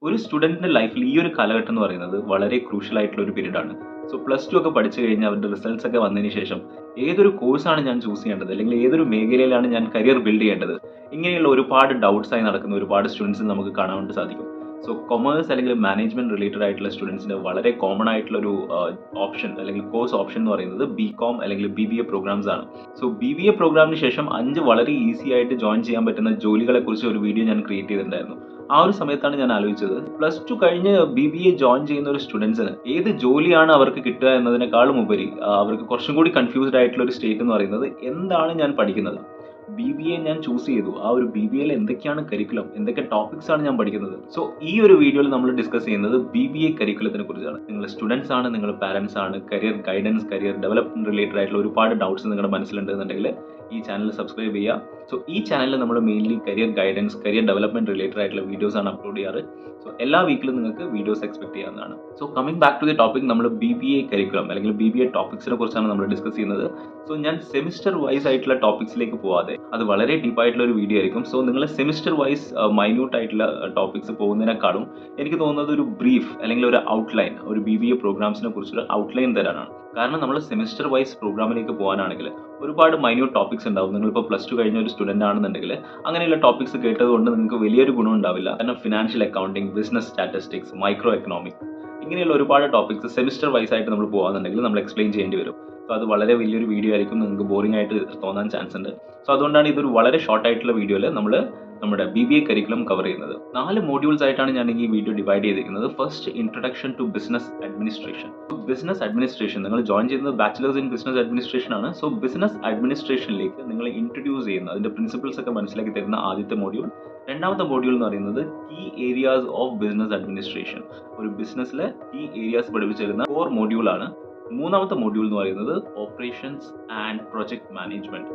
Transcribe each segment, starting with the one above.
ഒരു സ്റ്റുഡൻറ്റിൻ്റെ ലൈഫിൽ ഈ ഒരു കാലഘട്ടം എന്ന് പറയുന്നത് വളരെ ക്രൂഷ്യൽ ആയിട്ടുള്ള ഒരു പീരീഡാണ്. സോ പ്ലസ് ടു ഒക്കെ പഠിച്ചു കഴിഞ്ഞാൽ അവരുടെ റിസൾട്ട്സ് ഒക്കെ വന്നതിന് ശേഷം ഏതൊരു കോഴ്സാണ് ഞാൻ ചൂസ് ചെയ്യേണ്ടത്, അല്ലെങ്കിൽ ഏതൊരു മേഖലയിലാണ് ഞാൻ കരിയർ ബിൽഡ് ചെയ്യേണ്ടത്, ഇങ്ങനെയുള്ള ഒരുപാട് ഡൗട്ട്സ് ആയി നടക്കുന്ന ഒരുപാട് സ്റ്റുഡൻസ് നമുക്ക് കാണാൻ വേണ്ടി സാധിക്കും. സോ കൊമേഴ്സ് അല്ലെങ്കിൽ മാനേജ്മെന്റ് റിലേറ്റഡ് ആയിട്ടുള്ള സ്റ്റുഡൻസിന് വളരെ കോമൺ ആയിട്ടുള്ള ഒരു ഓപ്ഷൻ അല്ലെങ്കിൽ കോഴ്സ് ഓപ്ഷൻ എന്ന് പറയുന്നത് BCom അല്ലെങ്കിൽ BBA പ്രോഗ്രാംസ് ആണ്. സോ BBA പ്രോഗ്രാമിന് ശേഷം 5 വളരെ ഈസി ആയിട്ട് ജോയിൻ ചെയ്യാൻ പറ്റുന്ന ജോലികളെ കുറിച്ച് ഒരു വീഡിയോ ഞാൻ ക്രിയേറ്റ് ചെയ്തിട്ടുണ്ടായിരുന്നു. ആ ഒരു സമയത്താണ് ഞാൻ ആലോചിച്ചത്, പ്ലസ് ടു കഴിഞ്ഞ് BBA ജോയിൻ ചെയ്യുന്ന ഒരു സ്റ്റുഡൻസിന് ഏത് ജോലിയാണ് അവർക്ക് കിട്ടുക എന്നതിനേക്കാളും ഉപരി അവർക്ക് കുറച്ചും കൂടി കൺഫ്യൂസ്ഡ് ആയിട്ടുള്ള ഒരു സ്റ്റേറ്റ് എന്ന് പറയുന്നത് എന്താണ് ഞാൻ പഠിക്കുന്നത്. BBA ഞാൻ ചൂസ് ചെയ്തു, ആ ഒരു BBAയിൽ എന്തൊക്കെയാണ് കരിക്കുലം, എന്തൊക്കെ ടോപ്പിക്സ് ആണ് ഞാൻ പഠിക്കുന്നത്. സോ ഈ ഒരു വീഡിയോയിൽ നമ്മൾ ഡിസ്കസ് ചെയ്യുന്നത് BBA കരിക്കുലത്തിനെ കുറിച്ചാണ്. നിങ്ങൾ സ്റ്റുഡൻസ് ആണ്, നിങ്ങൾ പാരൻസ് ആണ്, career guidance, career development related ആയിട്ടുള്ള ഒരുപാട് ഡൗട്ട്സ് നിങ്ങളുടെ മനസ്സിലുണ്ടെന്നുണ്ടെങ്കിൽ ഈ ചാനൽ സബ്സ്ക്രൈബ് ചെയ്യുക. സോ ഈ ചാനലിൽ നമ്മൾ mainly career guidance, career development related ആയിട്ടുള്ള വീഡിയോസ് ആണ് അപ്ലോഡ് ചെയ്യാറ്. സോ എല്ലാ വീക്കിലും നിങ്ങൾക്ക് വീഡിയോസ് എക്സ്പെക്ട് ചെയ്യാവുന്നതാണ്. So coming back to the topic, നമ്മൾ BBA കരിക്കുലം അല്ലെങ്കിൽ BBA ടോപ്പിക്സിനെ കുറിച്ചാണ് നമ്മൾ ഡിസ്കസ് ചെയ്യുന്നത്. സോ ഞാൻ സെമിസ്റ്റർ വൈസ് ആയിട്ടുള്ള ടോപ്പിക്സിലേക്ക് പോവാതെ, അത് വളരെ ഡീപ്പ് ആയിട്ടുള്ള ഒരു വീഡിയോ ആയിരിക്കും. സോ നിങ്ങൾ സെമിസ്റ്റർ വൈസ് മൈന്യൂട്ട് ആയിട്ടുള്ള ടോപ്പിക്സ് പോകുന്നതിനേക്കാളും എനിക്ക് തോന്നുന്നത് ഒരു ബ്രീഫ് അല്ലെങ്കിൽ ഒരു ഔട്ട്ലൈൻ, ഒരു BBA പ്രോഗ്രാംസിനെ കുറിച്ചൊരു ഔട്ട്ലൈൻ തരാനാണ്. കാരണം നമ്മൾ സെമിസ്റ്റർ വൈസ് പ്രോഗ്രാമിലേക്ക് പോകാനാണെങ്കിൽ ഒരുപാട് മൈന്യൂട്ട് ടോപ്പിക്സ് ഉണ്ടാവും. നിങ്ങളിപ്പോൾ പ്ലസ് ടു കഴിഞ്ഞ ഒരു സ്റ്റുഡൻ്റ് ആണെന്നുണ്ടെങ്കിൽ അങ്ങനെയുള്ള ടോപ്പിക്സ് കേട്ടതുകൊണ്ട് നിങ്ങൾക്ക് വലിയൊരു ഗുണം ഉണ്ടാവില്ല. കാരണം financial accounting, business statistics, micro economics, ഇങ്ങനെയുള്ള ഒരുപാട് ടോപ്പിക്സ് സെമിസ്റ്റർ വൈസ് ആയിട്ട് നമ്മൾ പോകുകയാണെന്നുണ്ടെങ്കിൽ നമ്മൾ എക്സ്പ്ലെയിൻ ചെയ്യേണ്ടി വരും. സോ അത് വളരെ വലിയൊരു വീഡിയോ ആയിരിക്കും, നിങ്ങൾക്ക് ബോറിംഗ് ആയിട്ട് തോന്നാൻ ചാൻസ് ഉണ്ട്. സോ അതുകൊണ്ടാണ് ഇതൊരു വളരെ ഷോർട്ട് ആയിട്ടുള്ള വീഡിയോയിൽ നമ്മൾ നമ്മുടെ BBA കരിക്കുലം കവർ ചെയ്യുന്നത്. 4 മോഡ്യൂൾസ് ആയിട്ടാണ് ഞാൻ ഈ വീഡിയോ ഡിവൈഡ് ചെയ്തിരിക്കുന്നത്. First, introduction to business administration. Business administration, നിങ്ങൾ ജോയിൻ ചെയ്യുന്നത് ബാച്ചിലേഴ്സ് ഇൻ ബിസിനസ് അഡ്മിനിസ്ട്രേഷൻ ആണ്. സോ ബിസിനസ് അഡ്മിനിസ്ട്രേഷനിലേക്ക് നിങ്ങൾ ഇൻട്രൊഡ്യൂസ് ചെയ്യുന്ന, അതിന്റെ പ്രിൻസിപ്പിൾസ് ഒക്കെ മനസ്സിലാക്കി തരുന്ന ആദ്യത്തെ മോഡ്യൂൾ. രണ്ടാമത്തെ മോഡ്യൂൾ എന്ന് പറയുന്നത് key areas of business administration. ഒരു ബിസിനസ്സിലെ കീ ഏരിയാസ് പഠിപ്പിച്ചു തരുന്ന കോർ മോഡ്യൂളാണ്. മൂന്നാമത്തെ മോഡ്യൂൾ എന്ന് പറയുന്നത് ഓപ്പറേഷൻസ് ആൻഡ് പ്രൊജക്ട് മാനേജ്മെന്റ്.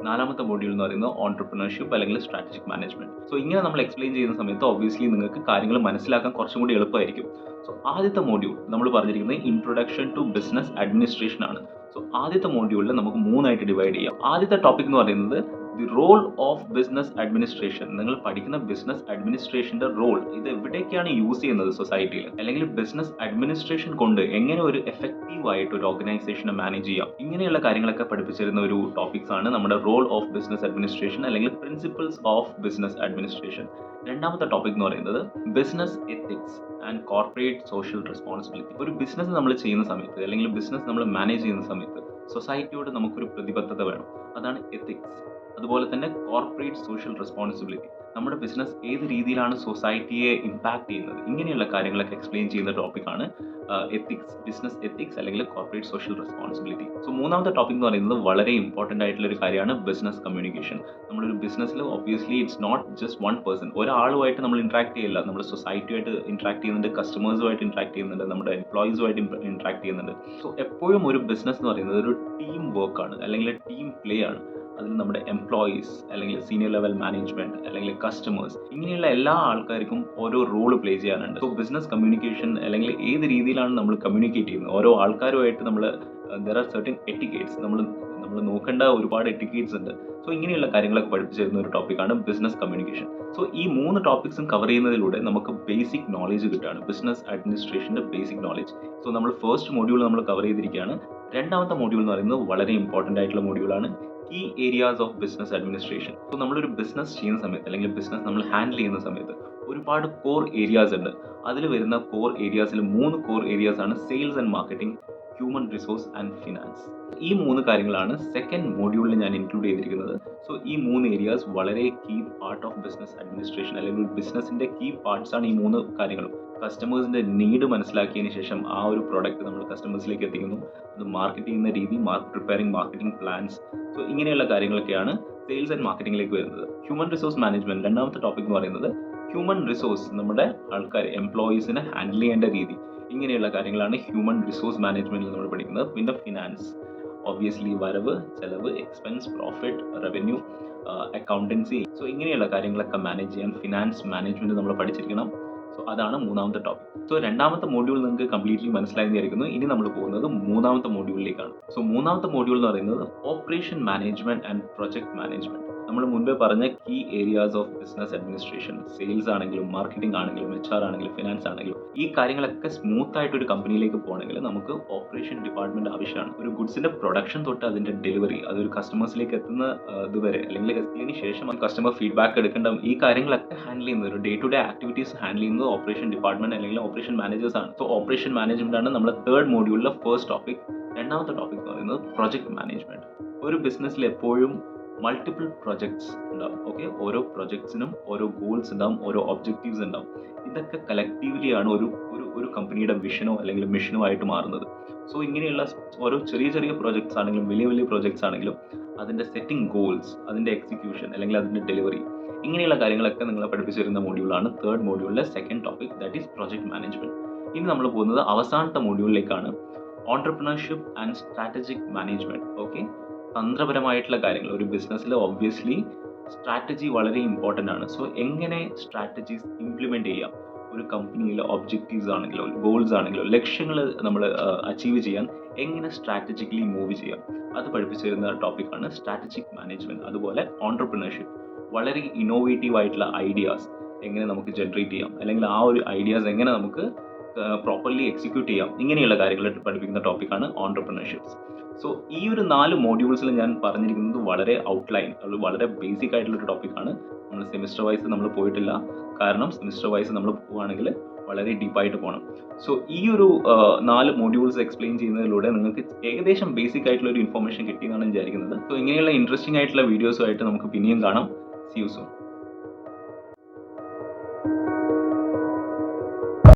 നാലാമത്തെ മോഡ്യൂൾ എന്ന് പറയുന്നത് ഓൺട്രപ്രണർഷിപ്പ് അല്ലെങ്കിൽ സ്ട്രാറ്റജിക് മാനേജ്മെന്റ്. സോ ഇങ്ങനെ നമ്മൾ എക്സ്പ്ലെയിൻ ചെയ്യുന്ന സമയത്ത് ഒബ്വിയസ്ലി നിങ്ങൾക്ക് കാര്യങ്ങൾ മനസ്സിലാക്കാൻ കുറച്ചും കൂടി എളുപ്പമായിരിക്കും. സോ ആദ്യത്തെ മോഡ്യൂൾ നമ്മൾ പറഞ്ഞിരിക്കുന്നത് ഇൻട്രൊഡക്ഷൻ ടു ബിസിനസ് അഡ്മിനിസ്ട്രേഷൻ ആണ്. സോ ആദ്യത്തെ മോഡ്യൂളിൽ നമുക്ക് 3 ആയിട്ട് ഡിവൈഡ് ചെയ്യാം. ആദ്യത്തെ ടോപ്പിക് എന്ന് പറയുന്നത് the role of business administration. നിങ്ങൾ പഠിക്കുന്ന ബിസിനസ് അഡ്മിനിസ്ട്രേഷന്റെ റോൾ, ഇത് എവിടേക്കാണ് യൂസ് ചെയ്യുന്നത് സൊസൈറ്റിയിൽ, അല്ലെങ്കിൽ ബിസിനസ് അഡ്മിനിസ്ട്രേഷൻ കൊണ്ട് എങ്ങനെ ഒരു എഫക്റ്റീവ് ആയിട്ട് ഒരു ഓർഗനൈസേഷനെ മാനേജ് ചെയ്യാം, ഇങ്ങനെയുള്ള കാര്യങ്ങളൊക്കെ പഠിപ്പിച്ചിരുന്ന ഒരു ടോപ്പിക്സ് ആണ് നമ്മുടെ റോൾ ഓഫ് ബിസിനസ് അഡ്മിനിസ്ട്രേഷൻ അല്ലെങ്കിൽ പ്രിൻസിപ്പിൾസ് ഓഫ് ബിസിനസ് അഡ്മിനിസ്ട്രേഷൻ. രണ്ടാമത്തെ ടോപ്പിക് എന്ന് പറയുന്നത് business ethics and corporate social responsibility. ഒരു ബിസിനസ് നമ്മൾ ചെയ്യുന്ന സമയത്ത് അല്ലെങ്കിൽ ബിസിനസ് നമ്മൾ മാനേജ് ചെയ്യുന്ന സമയത്ത് സൊസൈറ്റിയോട് നമുക്കൊരു പ്രതിബദ്ധത വേണം, അതാണ് എത്തിക്സ്. അതുപോലെ തന്നെ കോർപ്പറേറ്റ് സോഷ്യൽ റെസ്പോൺസിബിലിറ്റി, നമ്മുടെ ബിസിനസ് ഏത് രീതിയിലാണ് സൊസൈറ്റിയെ ഇമ്പാക്ട് ചെയ്യുന്നത്, ഇങ്ങനെയുള്ള കാര്യങ്ങളൊക്കെ എക്സ്പ്ലെയിൻ ചെയ്യുന്ന ടോപ്പിക്കാണ് എത്തിക്സ്, ബിസിനസ് എത്തിക്സ് അല്ലെങ്കിൽ കോർപ്പറേറ്റ് സോഷ്യൽ റെസ്പോൺസിബിലിറ്റി. സോ മൂന്നാമത്തെ ടോപ്പിക് എന്ന് പറയുന്നത് വളരെ ഇമ്പോർട്ടൻ്റ് ആയിട്ടുള്ള ഒരു കാര്യമാണ് ബിസിനസ് കമ്മ്യൂണിക്കേഷൻ. നമ്മളൊരു ബിസിനസ്സിൽ obviously it's not just one person, ഒരാളുമായിട്ട് നമ്മൾ ഇൻട്രാക്ട് ചെയ്യില്ല, നമ്മൾ സൊസൈറ്റിയുമായിട്ട് ഇൻട്രാക്ട് ചെയ്യുന്നുണ്ട്, കസ്റ്റമേഴ്സുമായിട്ട് ഇൻട്രാക്ട് ചെയ്യുന്നുണ്ട്, നമ്മുടെ എംപ്ലോയീസുമായിട്ട് ഇൻട്രാക്ട് ചെയ്യുന്നുണ്ട്. സോ എപ്പോഴും ഒരു ബിസിനസ് എന്ന് പറയുന്നത് ഒരു ടീം വർക്കാണ് അല്ലെങ്കിൽ ടീം പ്ലേ ആണ്. അതിൽ നമ്മുടെ എംപ്ലോയീസ് അല്ലെങ്കിൽ സീനിയർ ലെവൽ മാനേജ്മെന്റ് അല്ലെങ്കിൽ കസ്റ്റമേഴ്സ്, ഇങ്ങനെയുള്ള എല്ലാ ആൾക്കാർക്കും ഓരോ റോൾ പ്ലേ ചെയ്യാനുണ്ട്. സോ ബിസിനസ് കമ്മ്യൂണിക്കേഷൻ അല്ലെങ്കിൽ ഏത് രീതിയിലാണ് നമ്മൾ കമ്മ്യൂണിക്കേറ്റ് ചെയ്യുന്നത്, ഓരോ ആൾക്കാരുമായിട്ട് നമ്മൾ ദർ ആർ സർട്ടൻ എറ്റിക്കേറ്റ്സ്, നമ്മൾ നോക്കേണ്ട ഒരുപാട് എറ്റിക്കേറ്റ്സ് ഉണ്ട്. സോ ഇങ്ങനെയുള്ള കാര്യങ്ങളൊക്കെ പഠിപ്പിച്ചു തരുന്ന ഒരു ടോപ്പിക്കാണ് ബിസിനസ് കമ്മ്യൂണിക്കേഷൻ. സോ ഈ 3 ടോപ്പിക്സും കവർ ചെയ്യുന്നതിലൂടെ നമുക്ക് ബേസിക് നോളേജ് കിട്ടുകയാണ്, ബിസിനസ് അഡ്മിനിസ്ട്രേഷന്റെ ബേസിക് നോളേജ്. സോ നമ്മൾ ഫസ്റ്റ് മോഡ്യൂൾ നമ്മൾ കവർ ചെയ്തിരിക്കുകയാണ്. രണ്ടാമത്തെ മോഡ്യൂൾ എന്ന് പറയുന്നത് വളരെ ഇമ്പോർട്ടൻ്റ് ആയിട്ടുള്ള മോഡ്യൂളാണ് key areas of business administration. So നമ്മളൊരു ബിസിനസ് ചെയ്യുന്ന സമയത്ത് അല്ലെങ്കിൽ ബിസിനസ് നമ്മൾ ഹാൻഡിൽ ചെയ്യുന്ന സമയത്ത് ഒരുപാട് കോർ ഏരിയാസ് ഉണ്ട്. അതിൽ വരുന്ന കോർ ഏരിയാസിൽ 3 കോർ ഏരിയാസ് ആണ് sales and marketing, human resource and finance. ഈ 3 കാര്യങ്ങളാണ് സെക്കൻഡ് മോഡ്യൂളിൽ ഞാൻ ഇൻക്ലൂഡ് ചെയ്തിരിക്കുന്നത്. സോ ഈ 3 ഏരിയാസ് വളരെ key part of business administration അല്ലെങ്കിൽ ബിസിനസിന്റെ കീ പാർട്സ് ആണ് ഈ 3 കാര്യങ്ങളും. കസ്റ്റമേഴ്സിന്റെ നീഡ് മനസ്സിലാക്കിയതിന് ശേഷം ആ ഒരു പ്രോഡക്റ്റ് നമ്മൾ കസ്റ്റമേഴ്സിലേക്ക് എത്തിക്കുന്നു, അത് മാർക്കറ്റ് ചെയ്യുന്ന രീതി, പ്രിപ്പയറിംഗ് മാർക്കറ്റിംഗ് പ്ലാൻസ്. സോ ഇങ്ങനെയുള്ള കാര്യങ്ങളൊക്കെയാണ് സെയിൽസ് ആൻഡ് മാർക്കറ്റിംഗിലേക്ക് വരുന്നത്. ഹ്യൂമൻ റിസോഴ്സ് മാനേജ്മെന്റ് രണ്ടാമത്തെ ടോപ്പിക് എന്ന് പറയുന്നത് ഹ്യൂമൻ റിസോഴ്സ്, നമ്മുടെ ആൾക്കാർ എംപ്ലോയീസിനെ ഹാൻഡിൽ ചെയ്യേണ്ട രീതി, ഇങ്ങനെയുള്ള കാര്യങ്ങളാണ് ഹ്യൂമൻ റിസോഴ്സ് മാനേജ്മെന്റിൽ നമ്മൾ പഠിക്കുന്നത്. പിന്നെ ഫിനാൻസ്, ഒബ്വിയസ്ലി വരവ്, ചെലവ്, expense, profit, revenue, accountancy. So ഇങ്ങനെയുള്ള കാര്യങ്ങളൊക്കെ മാനേജ് ചെയ്യാൻ ഫിനാൻസ് മാനേജ്മെന്റ് നമ്മൾ പഠിച്ചിരിക്കണം. സോ അതാണ് മൂന്നാമത്തെ ടോപ്പിക്. സോ രണ്ടാമത്തെ മോഡ്യൂൾ നിങ്ങൾക്ക് കംപ്ലീറ്റ്ലി മനസ്സിലായിരിക്കുന്നു. ഇനി നമ്മൾ പോകുന്നത് മൂന്നാമത്തെ മോഡ്യൂളിലേക്കാണ്. സോ മൂന്നാമത്തെ മോഡ്യൂൾ എന്ന് പറയുന്നത് operation management and project management. നമ്മൾ മുൻപേ പറഞ്ഞ key areas of business administration, sales ആണെങ്കിലും മാർക്കറ്റിംഗ് ആണെങ്കിലും HR ആണെങ്കിലും ഫിനാൻസ് ആണെങ്കിലും ഈ കാര്യങ്ങളൊക്കെ സ്മൂത്ത് ആയിട്ട് ഒരു കമ്പനിയിലേക്ക് പോകണമെങ്കിൽ നമുക്ക് ഓപ്പറേഷൻ ഡിപ്പാർട്ട്മെന്റ് ആവശ്യമാണ്. ഒരു ഗുഡ്സിന്റെ പ്രൊഡക്ഷൻ തൊട്ട് അതിന്റെ ഡെലിവറി, അതൊരു കസ്റ്റമേഴ്സിലേക്ക് എത്തുന്ന ഇതുവരെ, അല്ലെങ്കിൽ എത്തിയതിനു ശേഷം കസ്റ്റമർ ഫീഡ്ബാക്ക് എടുക്കേണ്ട ഈ കാര്യങ്ങളൊക്കെ ഹാൻഡിൽ ചെയ്യുന്നത്, ഒരു day to day activities handle ചെയ്യുന്നത് ഓപ്പറേഷൻ ഡിപ്പാർട്ട്മെന്റ് അല്ലെങ്കിൽ ഓപ്പറേഷൻ മാനേജേഴ്സ് ആണ്. സോ ഓപ്പറേഷൻ മാനേജ്മെന്റ് ആണ് നമ്മുടെ തേർഡ് മോഡ്യൂളിലെ ഫസ്റ്റ് ടോപ്പിക്. രണ്ടാമത്തെ ടോപ്പിക് എന്ന് പറയുന്നത് പ്രൊജക്ട് മാനേജ്മെന്റ്. ഒരു ബിസിനസ്സിൽ എപ്പോഴും മൾട്ടിപ്പിൾ പ്രൊജക്ട്സ് ഉണ്ടാവും. ഓക്കെ, ഓരോ പ്രൊജക്ട്സിനും ഓരോ ഗോൾസ് ഉണ്ടാവും, ഓരോ ഒബ്ജക്റ്റീവ്സ് ഉണ്ടാവും. ഇതൊക്കെ കളക്റ്റീവ്ലി ആണ് ഒരു ഒരു കമ്പനിയുടെ വിഷനോ അല്ലെങ്കിൽ മിഷനോ ആയിട്ട് മാറുന്നത്. സോ ഇങ്ങനെയുള്ള ഓരോ ചെറിയ ചെറിയ പ്രോജക്ട്സ് ആണെങ്കിലും വലിയ വലിയ പ്രോജക്ട്സ് ആണെങ്കിലും അതിൻ്റെ സെറ്റിംഗ് ഗോൾസ്, അതിൻ്റെ എക്സിക്യൂഷൻ അല്ലെങ്കിൽ അതിൻ്റെ ഡെലിവറി, ഇങ്ങനെയുള്ള കാര്യങ്ങളൊക്കെ നിങ്ങളെ പഠിപ്പിച്ചു തരുന്ന മോഡ്യൂളാണ് തേർഡ് മോഡ്യൂളിലെ second topic, that is project management. ഇനി നമ്മൾ പോകുന്നത് അവസാനത്തെ മോഡ്യൂളിലേക്കാണ്, entrepreneurship and strategic management. Okay, തന്ത്രപരമായിട്ടുള്ള കാര്യങ്ങൾ. ഒരു ബിസിനസ്സിൽ ഒബ്വിയസ്ലി സ്ട്രാറ്റജി വളരെ ഇമ്പോർട്ടൻ്റ് ആണ്. സോ എങ്ങനെ സ്ട്രാറ്റജീസ് ഇംപ്ലിമെൻറ്റ് ചെയ്യാം, ഒരു കമ്പനിയിലെ ഒബ്ജക്റ്റീവ്സ് ആണെങ്കിലോ ഗോൾസ് ആണെങ്കിലോ ലക്ഷ്യങ്ങൾ നമ്മൾ അച്ചീവ് ചെയ്യാൻ എങ്ങനെ സ്ട്രാറ്റജിക്കലി മൂവ് ചെയ്യാം, അത് പഠിപ്പിച്ചു തരുന്ന ടോപ്പിക്കാണ് സ്ട്രാറ്റജിക് മാനേജ്മെന്റ്. അതുപോലെ ഓൺട്രപ്രണർഷിപ്പ്, വളരെ ഇന്നോവേറ്റീവ് ആയിട്ടുള്ള ഐഡിയാസ് എങ്ങനെ നമുക്ക് ജനറേറ്റ് ചെയ്യാം, അല്ലെങ്കിൽ ആ ഒരു ഐഡിയാസ് എങ്ങനെ നമുക്ക് പ്രോപ്പർലി എക്സിക്യൂട്ട് ചെയ്യാം, ഇങ്ങനെയുള്ള കാര്യങ്ങൾ പഠിപ്പിക്കുന്ന ടോപ്പിക്കാണ് ഓൺട്രപ്രണർഷിപ്സ്. സോ ഈ ഒരു 4 മോഡ്യൂൾസിൽ ഞാൻ പറഞ്ഞിരിക്കുന്നത് വളരെ ഔട്ട്ലൈൻ, വളരെ ബേസിക് ആയിട്ടുള്ളൊരു ടോപ്പിക്കാണ്. നമ്മൾ സെമിസ്റ്റർ വൈസ് നമ്മൾ പോയിട്ടില്ല, കാരണം സെമിസ്റ്റർ വൈസ് നമ്മൾ പോവുകയാണെങ്കിൽ വളരെ ഡീപ്പായിട്ട് പോകണം. സോ ഈ ഒരു 4 മോഡ്യൂൾസ് എക്സ്പ്ലെയിൻ ചെയ്യുന്നതിലൂടെ നിങ്ങൾക്ക് ഏകദേശം ബേസിക് ആയിട്ടുള്ള ഒരു ഇൻഫർമേഷൻ കിട്ടിയെന്നാണ് വിചാരിക്കുന്നത്. സോ ഇങ്ങനെയുള്ള ഇൻട്രസ്റ്റിംഗ് ആയിട്ടുള്ള വീഡിയോസുമായിട്ട് നമുക്ക് പിന്നെയും കാണാം. See you soon.